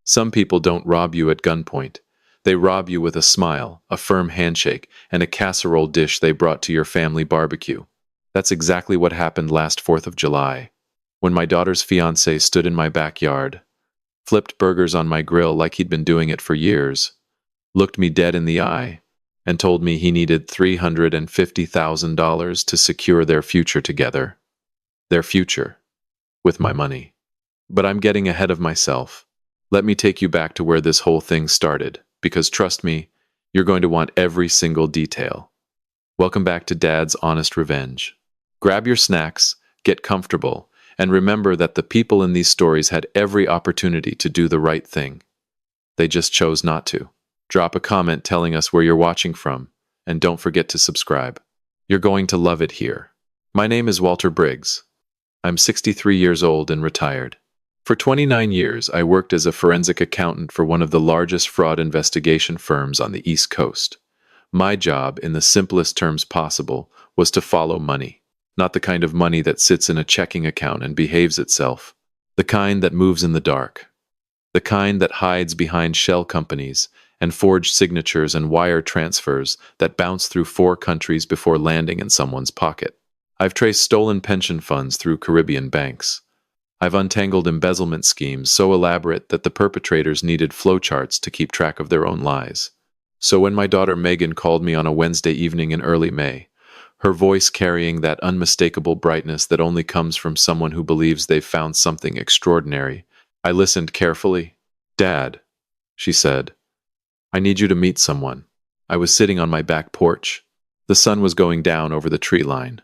Some people don't rob you at gunpoint. They rob you with a smile, a firm handshake, and a casserole dish they brought to your family barbecue. That's exactly what happened last 4th of July, when my daughter's fiancé stood in my backyard, flipped burgers on my grill like he'd been doing it for years, looked me dead in the eye, and told me he needed $350,000 to secure their future together. Their future. With my money. But I'm getting ahead of myself. Let me take you back to where this whole thing started, because trust me, you're going to want every single detail. Welcome back to Dad's Honest Revenge. Grab your snacks, get comfortable, and remember that the people in these stories had every opportunity to do the right thing. They just chose not to. Drop a comment telling us where you're watching from, and don't forget to subscribe. You're going to love it here. My name is Walter Briggs. I'm 63 years old and retired. For 29 years, I worked as a forensic accountant for one of the largest fraud investigation firms on the East Coast. My job, in the simplest terms possible, was to follow money. Not the kind of money that sits in a checking account and behaves itself. The kind that moves in the dark. The kind that hides behind shell companies and forged signatures and wire transfers that bounce through 4 countries before landing in someone's pocket. I've traced stolen pension funds through Caribbean banks. I've untangled embezzlement schemes so elaborate that the perpetrators needed flowcharts to keep track of their own lies. So when my daughter Megan called me on a Wednesday evening in early May, her voice carrying that unmistakable brightness that only comes from someone who believes they've found something extraordinary, I listened carefully. "Dad," she said, "I need you to meet someone." I was sitting on my back porch. The sun was going down over the tree line.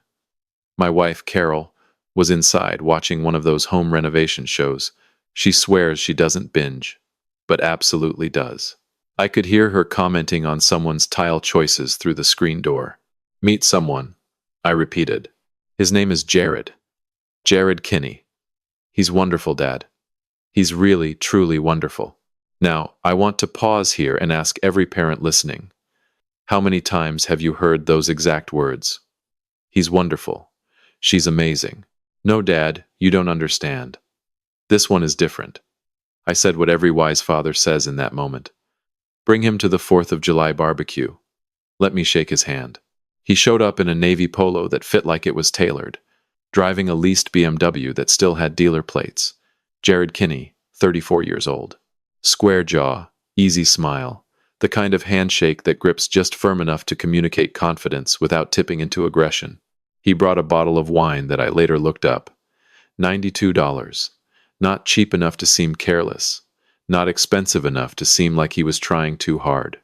My wife, Carol, was inside watching one of those home renovation shows. She swears she doesn't binge, but absolutely does. I could hear her commenting on someone's tile choices through the screen door. "Meet someone," I repeated. "His name is Jared. Jared Kinney. He's wonderful, Dad. He's really, truly wonderful." Now, I want to pause here and ask every parent listening. How many times have you heard those exact words? He's wonderful. She's amazing. No, Dad, you don't understand. This one is different. I said what every wise father says in that moment. Bring him to the 4th of July barbecue. Let me shake his hand. He showed up in a navy polo that fit like it was tailored, driving a leased BMW that still had dealer plates. Jared Kinney, 34 years old. Square jaw, easy smile, the kind of handshake that grips just firm enough to communicate confidence without tipping into aggression. He brought a bottle of wine that I later looked up. $92. Not cheap enough to seem careless. Not expensive enough to seem like he was trying too hard.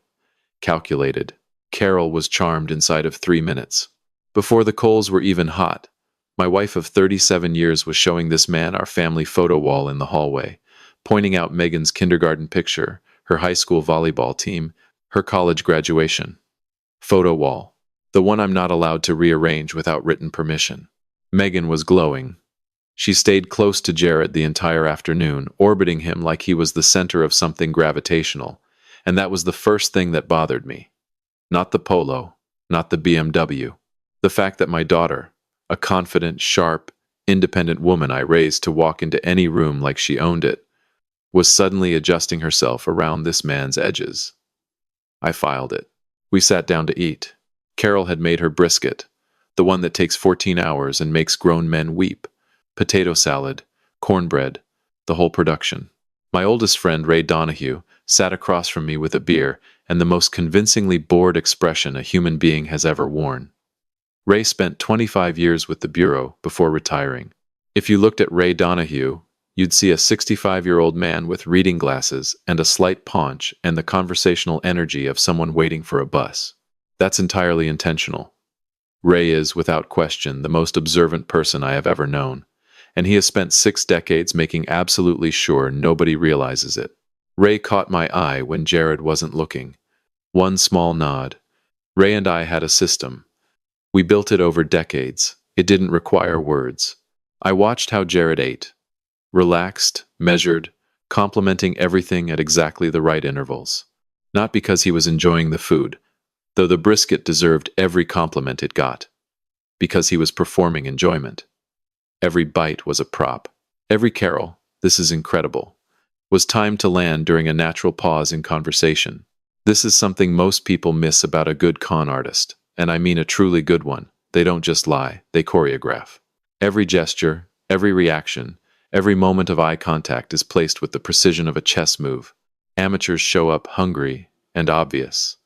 Calculated. Carol was charmed inside of 3 minutes. Before the coals were even hot, my wife of 37 years was showing this man our family photo wall in the hallway, pointing out Megan's kindergarten picture, her high school volleyball team, her college graduation. Photo wall. The one I'm not allowed to rearrange without written permission. Megan was glowing. She stayed close to Jared the entire afternoon, orbiting him like he was the center of something gravitational, and that was the first thing that bothered me. Not the polo, not the BMW. The fact that my daughter, a confident, sharp, independent woman I raised to walk into any room like she owned it, was suddenly adjusting herself around this man's edges. I filed it. We sat down to eat. Carol had made her brisket, the one that takes 14 hours and makes grown men weep. Potato salad, cornbread, the whole production. My oldest friend, Ray Donahue, sat across from me with a beer and the most convincingly bored expression a human being has ever worn. Ray spent 25 years with the Bureau before retiring. If you looked at Ray Donahue, you'd see a 65-year-old man with reading glasses and a slight paunch and the conversational energy of someone waiting for a bus. That's entirely intentional. Ray is, without question, the most observant person I have ever known, and he has spent 6 decades making absolutely sure nobody realizes it. Ray caught my eye when Jared wasn't looking. One small nod. Ray and I had a system. We built it over decades. It didn't require words. I watched how Jared ate. Relaxed, measured, complimenting everything at exactly the right intervals. Not because he was enjoying the food, though the brisket deserved every compliment it got. Because he was performing enjoyment. Every bite was a prop. Every Carol, this is incredible. was timed to land during a natural pause in conversation. This is something most people miss about a good con artist, and I mean a truly good one. They don't just lie, they choreograph. Every gesture, every reaction, every moment of eye contact is placed with the precision of a chess move. Amateurs show up hungry and obvious.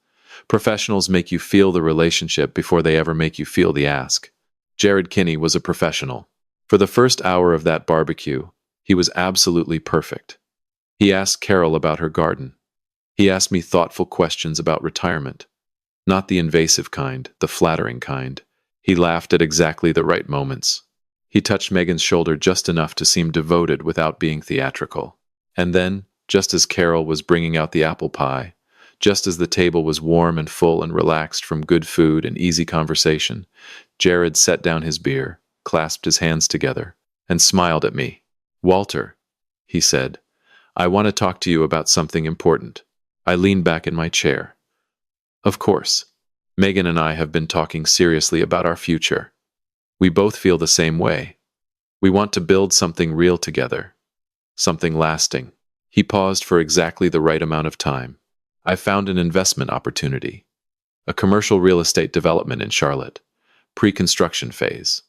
Professionals make you feel the relationship before they ever make you feel the ask. Jared Kinney was a professional. For the first hour of that barbecue, he was absolutely perfect. He asked Carol about her garden. He asked me thoughtful questions about retirement. Not the invasive kind, the flattering kind. He laughed at exactly the right moments. He touched Megan's shoulder just enough to seem devoted without being theatrical. And then, just as Carol was bringing out the apple pie, just as the table was warm and full and relaxed from good food and easy conversation, Jared set down his beer, clasped his hands together, and smiled at me. "Walter," he said, "I want to talk to you about something important." I leaned back in my chair. Of course, Megan and I have been talking seriously about our future. We both feel the same way. We want to build something real together, something lasting. He paused for exactly the right amount of time. I found an investment opportunity, a commercial real estate development in Charlotte, pre-construction phase.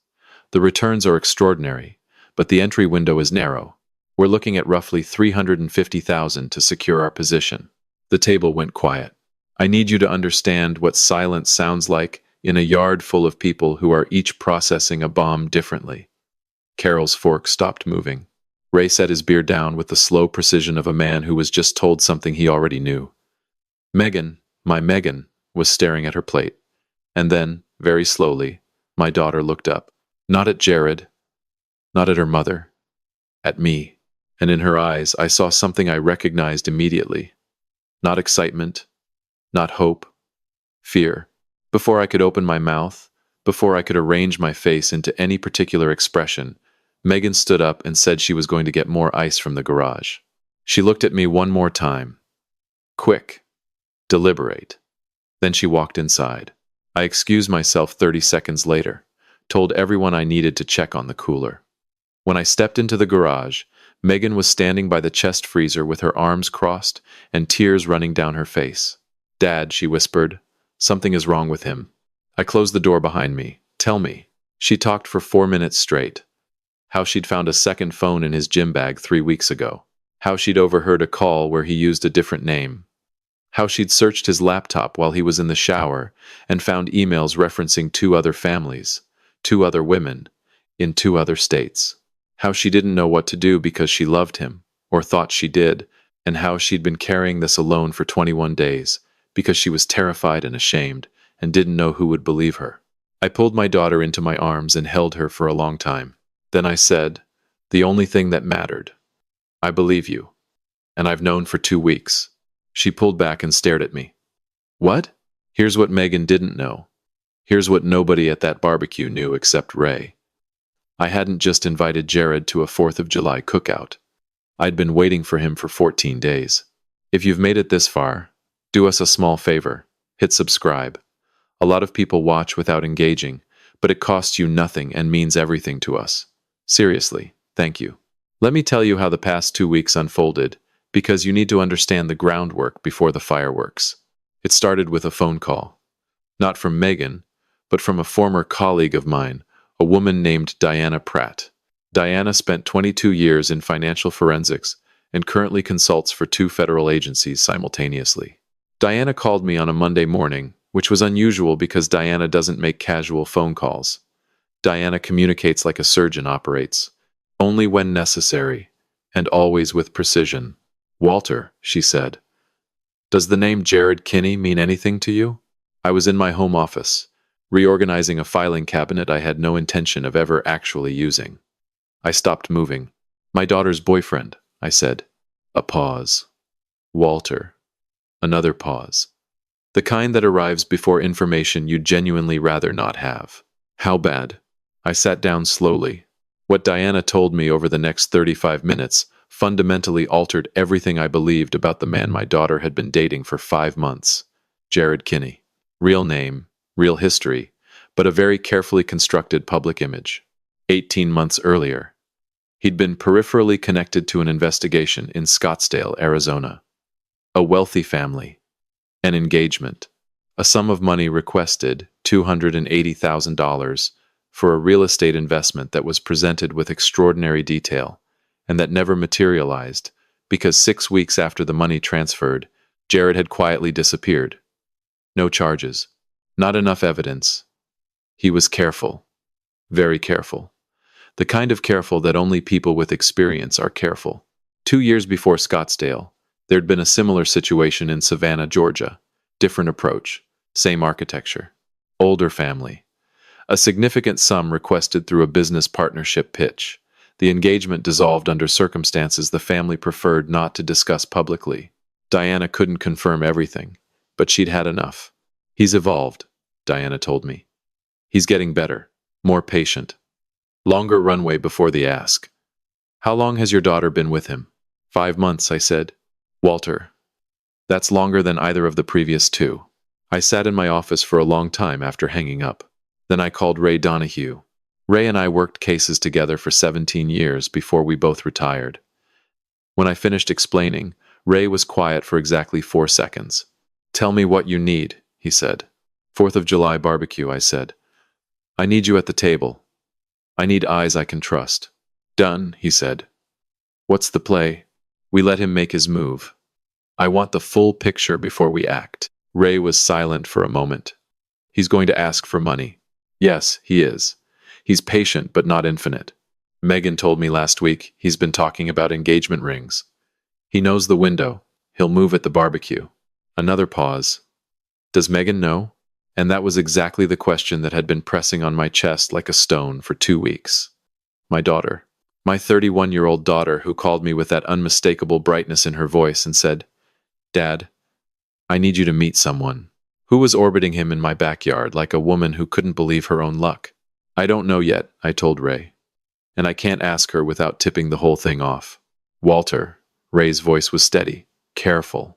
The returns are extraordinary, but the entry window is narrow. We're looking at roughly $350,000 to secure our position. The table went quiet. I need you to understand what silence sounds like in a yard full of people who are each processing a bomb differently. Carol's fork stopped moving. Ray set his beer down with the slow precision of a man who was just told something he already knew. Megan, my Megan, was staring at her plate. And then, very slowly, my daughter looked up. Not at Jared, not at her mother, at me. And in her eyes, I saw something I recognized immediately. Not excitement, not hope, fear. Before I could open my mouth, before I could arrange my face into any particular expression, Megan stood up and said she was going to get more ice from the garage. She looked at me one more time. Quick, deliberate. Then she walked inside. I excused myself 30 seconds later, told everyone I needed to check on the cooler. When I stepped into the garage, Megan was standing by the chest freezer with her arms crossed and tears running down her face. "Dad," she whispered, "something is wrong with him." I closed the door behind me. "Tell me." She talked for 4 minutes straight. How she'd found a second phone in his gym bag 3 weeks ago. How she'd overheard a call where he used a different name. How she'd searched his laptop while he was in the shower and found emails referencing 2 other families, 2 other women, in 2 other states. How she didn't know what to do because she loved him, or thought she did, and how she'd been carrying this alone for 21 days because she was terrified and ashamed and didn't know who would believe her. I pulled my daughter into my arms and held her for a long time. Then I said, "The only thing that mattered. I believe you. And I've known for 2 weeks." She pulled back and stared at me. "What?" Here's what Megan didn't know. Here's what nobody at that barbecue knew except Ray. I hadn't just invited Jared to a 4th of July cookout. I'd been waiting for him for 14 days. If you've made it this far, do us a small favor. Hit subscribe. A lot of people watch without engaging, but it costs you nothing and means everything to us. Seriously, thank you. Let me tell you how the past 2 weeks unfolded, because you need to understand the groundwork before the fireworks. It started with a phone call. Not from Megan, but from a former colleague of mine, a woman named Diana Pratt. Diana spent 22 years in financial forensics and currently consults for 2 federal agencies simultaneously. Diana called me on a Monday morning, which was unusual because Diana doesn't make casual phone calls. Diana communicates like a surgeon operates, only when necessary, and always with precision. "Walter," she said, "does the name Jared Kinney mean anything to you?" I was in my home office, reorganizing a filing cabinet I had no intention of ever actually using. I stopped moving. "My daughter's boyfriend," I said. A pause. "Walter." Another pause. The kind that arrives before information you'd genuinely rather not have. "How bad?" I sat down slowly. What Diana told me over the next 35 minutes fundamentally altered everything I believed about the man my daughter had been dating for 5 months. Jared Kinney. Real name, real history, but a very carefully constructed public image. 18 months earlier, He'd been peripherally connected to an investigation in Scottsdale, Arizona. A wealthy family. An engagement. A sum of money requested, $280,000, for a real estate investment that was presented with extraordinary detail, and that never materialized, because 6 weeks after the money transferred, Jared had quietly disappeared. No charges. Not enough evidence. He was careful. Very careful. The kind of careful that only people with experience are careful. 2 years before Scottsdale, there'd been a similar situation in Savannah, Georgia. Different approach. Same architecture. Older family. A significant sum requested through a business partnership pitch. The engagement dissolved under circumstances the family preferred not to discuss publicly. Diana couldn't confirm everything, but she'd had enough. He's evolved, Diana told me. He's getting better, more patient. Longer runway before the ask. How long has your daughter been with him? 5 months, I said. Walter. That's longer than either of the previous 2. I sat in my office for a long time after hanging up. Then I called Ray Donahue. Ray and I worked cases together for 17 years before we both retired. When I finished explaining, Ray was quiet for exactly 4 seconds. Tell me what you need, he said. 4th of July barbecue, I said. I need you at the table. I need eyes I can trust. Done, he said. What's the play? We let him make his move. I want the full picture before we act. Ray was silent for a moment. He's going to ask for money. Yes, he is. He's patient but not infinite. Megan told me last week he's been talking about engagement rings. He knows the window. He'll move at the barbecue. Another pause. Does Megan know? And that was exactly the question that had been pressing on my chest like a stone for 2 weeks. My daughter. My 31-year-old daughter who called me with that unmistakable brightness in her voice and said, Dad, I need you to meet someone. Who was orbiting him in my backyard like a woman who couldn't believe her own luck? I don't know yet, I told Ray. And I can't ask her without tipping the whole thing off. Walter, Ray's voice was steady, careful.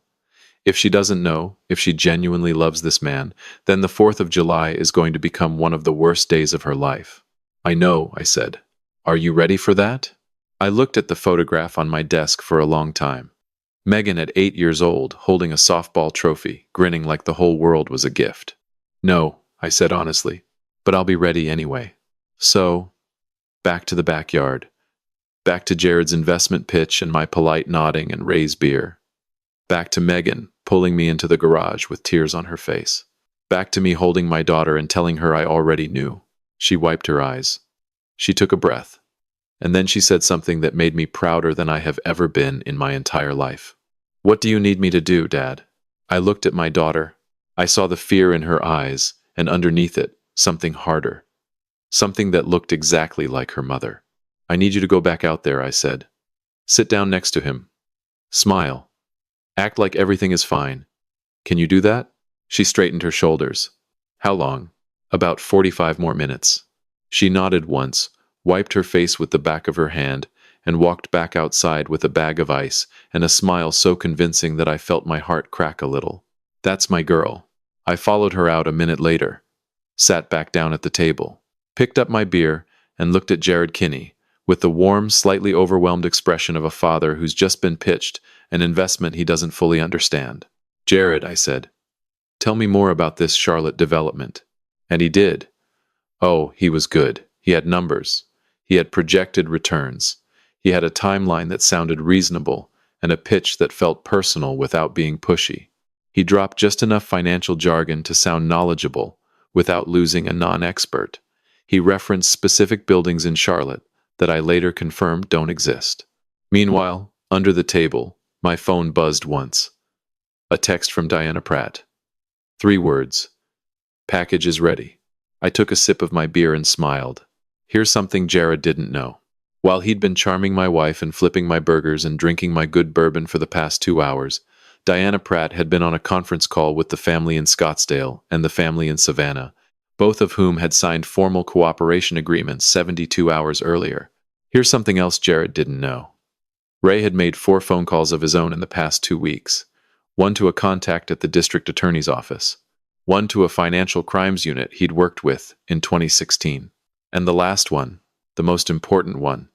If she doesn't know, if she genuinely loves this man, then the 4th of July is going to become one of the worst days of her life. I know, I said. Are you ready for that? I looked at the photograph on my desk for a long time. Megan at 8 years old, holding a softball trophy, grinning like the whole world was a gift. No, I said honestly, but I'll be ready anyway. So, back to the backyard. Back to Jared's investment pitch and my polite nodding and Ray's beer. Back to Megan, pulling me into the garage with tears on her face. Back to me holding my daughter and telling her I already knew. She wiped her eyes. She took a breath. And then she said something that made me prouder than I have ever been in my entire life. What do you need me to do, Dad? I looked at my daughter. I saw the fear in her eyes, and underneath it, something harder. Something that looked exactly like her mother. I need you to go back out there, I said. Sit down next to him. Smile. Act like everything is fine. Can you do that? She straightened her shoulders. How long? About 45 more minutes. She nodded once, wiped her face with the back of her hand, and walked back outside with a bag of ice and a smile so convincing that I felt my heart crack a little. That's my girl. I followed her out a minute later, sat back down at the table, picked up my beer, and looked at Jared Kinney, with the warm, slightly overwhelmed expression of a father who's just been pitched an investment he doesn't fully understand. Jared, I said, tell me more about this Charlotte development. And he did. Oh, he was good. He had numbers. He had projected returns. He had a timeline that sounded reasonable and a pitch that felt personal without being pushy. He dropped just enough financial jargon to sound knowledgeable without losing a non-expert. He referenced specific buildings in Charlotte that I later confirmed don't exist. Meanwhile, under the table, my phone buzzed once. A text from Diana Pratt. 3 words. Package is ready. I took a sip of my beer and smiled. Here's something Jared didn't know. While he'd been charming my wife and flipping my burgers and drinking my good bourbon for the past 2 hours, Diana Pratt had been on a conference call with the family in Scottsdale and the family in Savannah, both of whom had signed formal cooperation agreements 72 hours earlier. Here's something else Jared didn't know. Ray had made 4 phone calls of his own in the past 2 weeks. 1 to a contact at the district attorney's office. 1 to a financial crimes unit he'd worked with in 2016. And the last one, the most important one,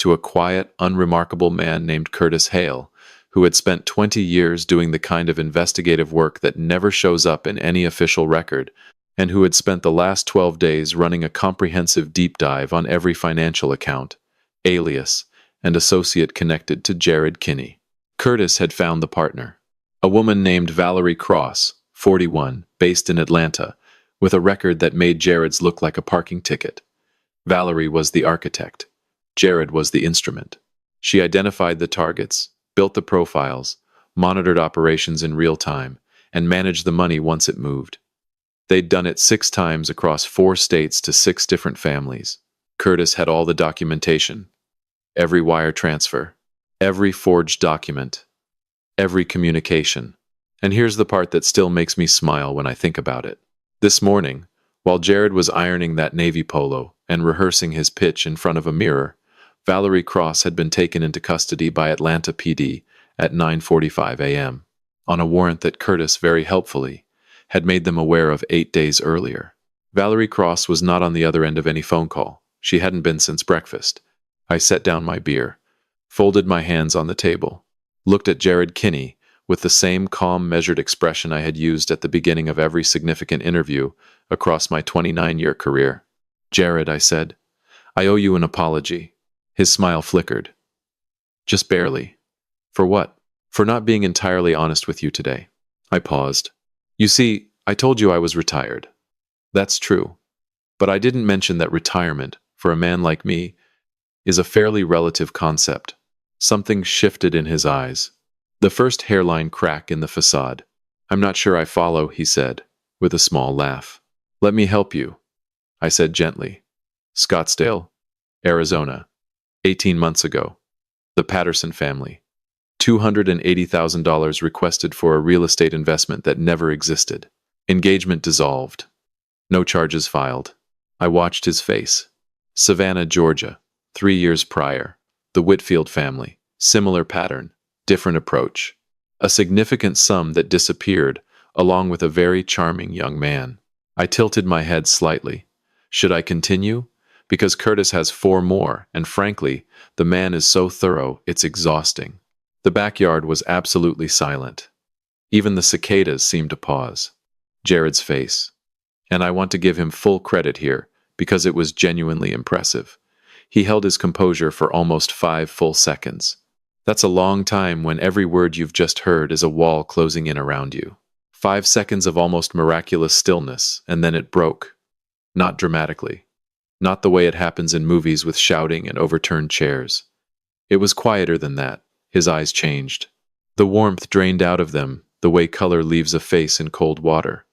to a quiet, unremarkable man named Curtis Hale, who had spent 20 years doing the kind of investigative work that never shows up in any official record, and who had spent the last 12 days running a comprehensive deep dive on every financial account, alias, and associate connected to Jared Kinney. Curtis had found the partner, a woman named Valerie Cross, 41, based in Atlanta, with a record that made Jared's look like a parking ticket. Valerie was the architect. Jared was the instrument. She identified the targets, built the profiles, monitored operations in real time, and managed the money once it moved. They'd done it 6 times across 4 states to 6 different families. Curtis had all the documentation. Every wire transfer, every forged document, every communication. And here's the part that still makes me smile when I think about it. This morning, while Jared was ironing that navy polo and rehearsing his pitch in front of a mirror, Valerie Cross had been taken into custody by Atlanta PD at 9:45 a.m. on a warrant that Curtis, very helpfully, had made them aware of 8 days earlier. Valerie Cross was not on the other end of any phone call. She hadn't been since breakfast. I set down my beer, folded my hands on the table, looked at Jared Kinney with the same calm, measured expression I had used at the beginning of every significant interview across my 29-year career. "Jared," I said, "I owe you an apology." His smile flickered. "Just barely." "For what?" "For not being entirely honest with you today." I paused. "You see, I told you I was retired." "That's true. But I didn't mention that retirement, for a man like me, is a fairly relative concept." Something shifted in his eyes. The first hairline crack in the facade. "I'm not sure I follow," he said, with a small laugh. "Let me help you," I said gently. "Scottsdale, Arizona, 18 months ago. The Patterson family. $280,000 requested for a real estate investment that never existed. Engagement dissolved. No charges filed." I watched his face. "Savannah, Georgia, 3 years prior. The Whitfield family. Similar pattern, different approach. A significant sum that disappeared, along with a very charming young man." I tilted my head slightly. Should I continue? Because Curtis has 4 more, and frankly, the man is so thorough, it's exhausting. The backyard was absolutely silent. Even the cicadas seemed to pause. Jared's face. And I want to give him full credit here, because it was genuinely impressive. He held his composure for almost 5 full seconds. That's a long time when every word you've just heard is a wall closing in around you. 5 seconds of almost miraculous stillness, and then it broke. Not dramatically. Not the way it happens in movies with shouting and overturned chairs. It was quieter than that. His eyes changed. The warmth drained out of them, the way color leaves a face in cold water.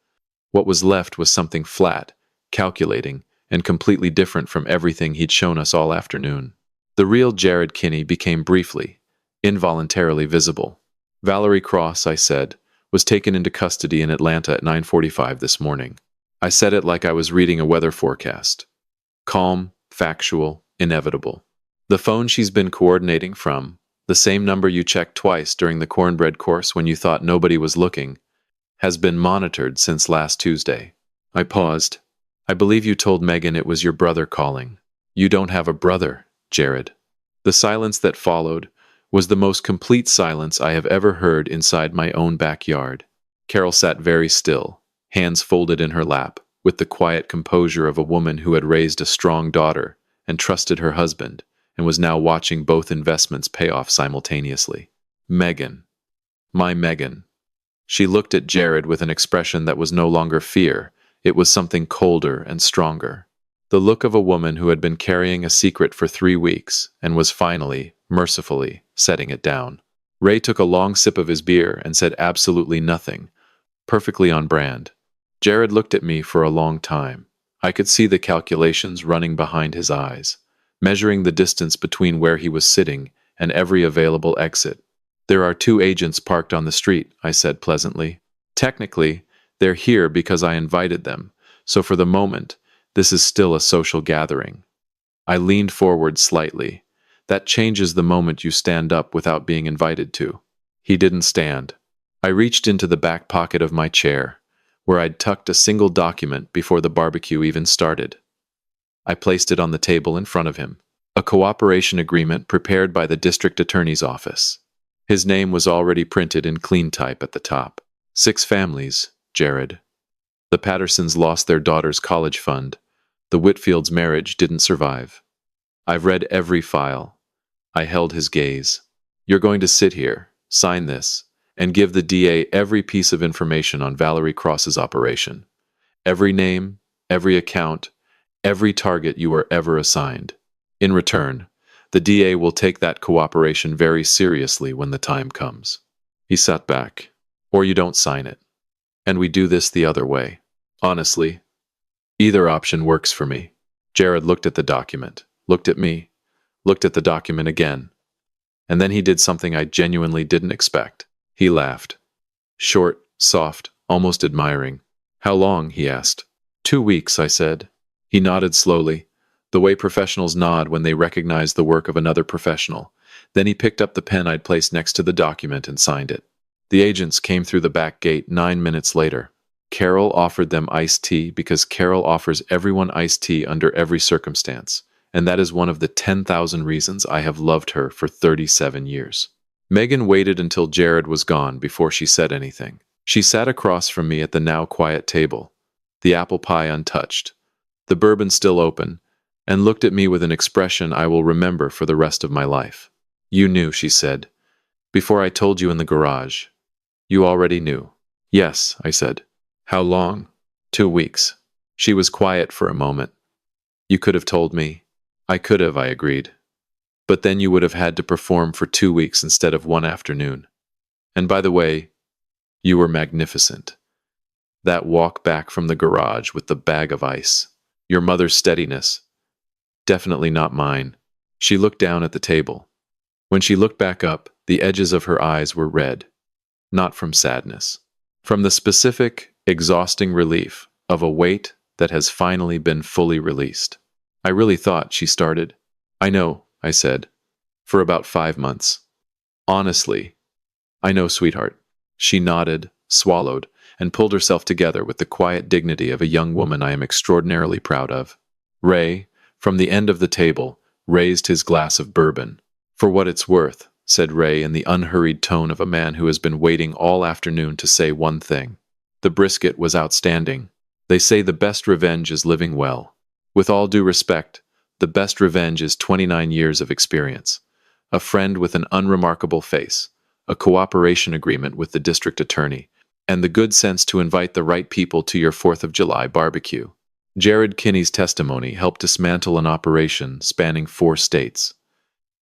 What was left was something flat, calculating, and completely different from everything he'd shown us all afternoon. The real Jared Kinney became briefly, involuntarily visible. "Valerie Cross," I said, "was taken into custody in Atlanta at 9:45 this morning." I said it like I was reading a weather forecast. Calm, factual, inevitable. "The phone she's been coordinating from, the same number you checked twice during the cornbread course when you thought nobody was looking, has been monitored since last Tuesday." I paused. "I believe you told Megan it was your brother calling." "You don't have a brother, Jared." The silence that followed was the most complete silence I have ever heard inside my own backyard. Carol sat very still, hands folded in her lap, with the quiet composure of a woman who had raised a strong daughter and trusted her husband, and was now watching both investments pay off simultaneously. Megan. My Megan. She looked at Jared with an expression that was no longer fear, it was something colder and stronger. The look of a woman who had been carrying a secret for 3 weeks, and was finally, mercifully, setting it down. Ray took a long sip of his beer and said absolutely nothing, perfectly on brand. Jared looked at me for a long time. I could see the calculations running behind his eyes, measuring the distance between where he was sitting and every available exit. "There are 2 agents parked on the street," I said pleasantly. "Technically, they're here because I invited them, so for the moment, this is still a social gathering." I leaned forward slightly. That changes the moment you stand up without being invited to. He didn't stand. I reached into the back pocket of my chair, where I'd tucked a single document before the barbecue even started. I placed it on the table in front of him. A cooperation agreement prepared by the district attorney's office. His name was already printed in clean type at the top. 6 families, Jared. The Pattersons lost their daughter's college fund. The Whitfield's marriage didn't survive. I've read every file. I held his gaze. You're going to sit here, sign this, and give the DA every piece of information on Valerie Cross's operation. Every name, every account, every target you were ever assigned. In return, the DA will take that cooperation very seriously when the time comes. He sat back. Or you don't sign it. And we do this the other way. Honestly, either option works for me. Jared looked at the document, looked at me, looked at the document again. And then he did something I genuinely didn't expect. He laughed. Short, soft, almost admiring. How long? He asked. 2 weeks, I said. He nodded slowly, the way professionals nod when they recognize the work of another professional. Then he picked up the pen I'd placed next to the document and signed it. The agents came through the back gate 9 minutes later. Carol offered them iced tea because Carol offers everyone iced tea under every circumstance, and that is one of the 10,000 reasons I have loved her for 37 years. Megan waited until Jared was gone before she said anything. She sat across from me at the now quiet table, the apple pie untouched, the bourbon still open, and looked at me with an expression I will remember for the rest of my life. You knew, she said, before I told you in the garage. You already knew. Yes, I said. How long? 2 weeks. She was quiet for a moment. You could have told me. I could have, I agreed. But then you would have had to perform for 2 weeks instead of 1 afternoon. And by the way, you were magnificent. That walk back from the garage with the bag of ice. Your mother's steadiness. Definitely not mine. She looked down at the table. When she looked back up, the edges of her eyes were red. Not from sadness. From the specific, exhausting relief of a weight that has finally been fully released. I really thought, she started. I know, I said. For about 5 months. Honestly. I know, sweetheart. She nodded, swallowed, and pulled herself together with the quiet dignity of a young woman I am extraordinarily proud of. Ray, from the end of the table, raised his glass of bourbon. For what it's worth, said Ray in the unhurried tone of a man who has been waiting all afternoon to say one thing. The brisket was outstanding. They say the best revenge is living well. With all due respect, the best revenge is 29 years of experience, a friend with an unremarkable face, a cooperation agreement with the district attorney, and the good sense to invite the right people to your 4th of July barbecue. Jared Kinney's testimony helped dismantle an operation spanning 4 states.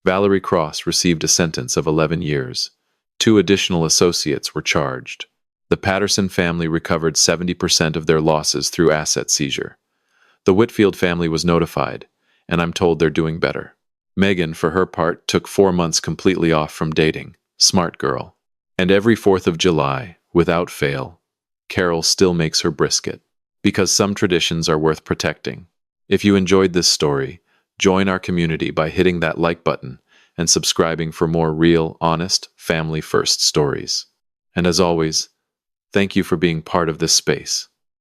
Valerie Cross received a sentence of 11 years. 2 additional associates were charged. The Patterson family recovered 70% of their losses through asset seizure. The Whitfield family was notified, and I'm told they're doing better. Megan, for her part, took 4 months completely off from dating. Smart girl. And every 4th of July, without fail, Carol still makes her brisket. Because some traditions are worth protecting. If you enjoyed this story, join our community by hitting that like button and subscribing for more real, honest, family-first stories. And as always, thank you for being part of this space.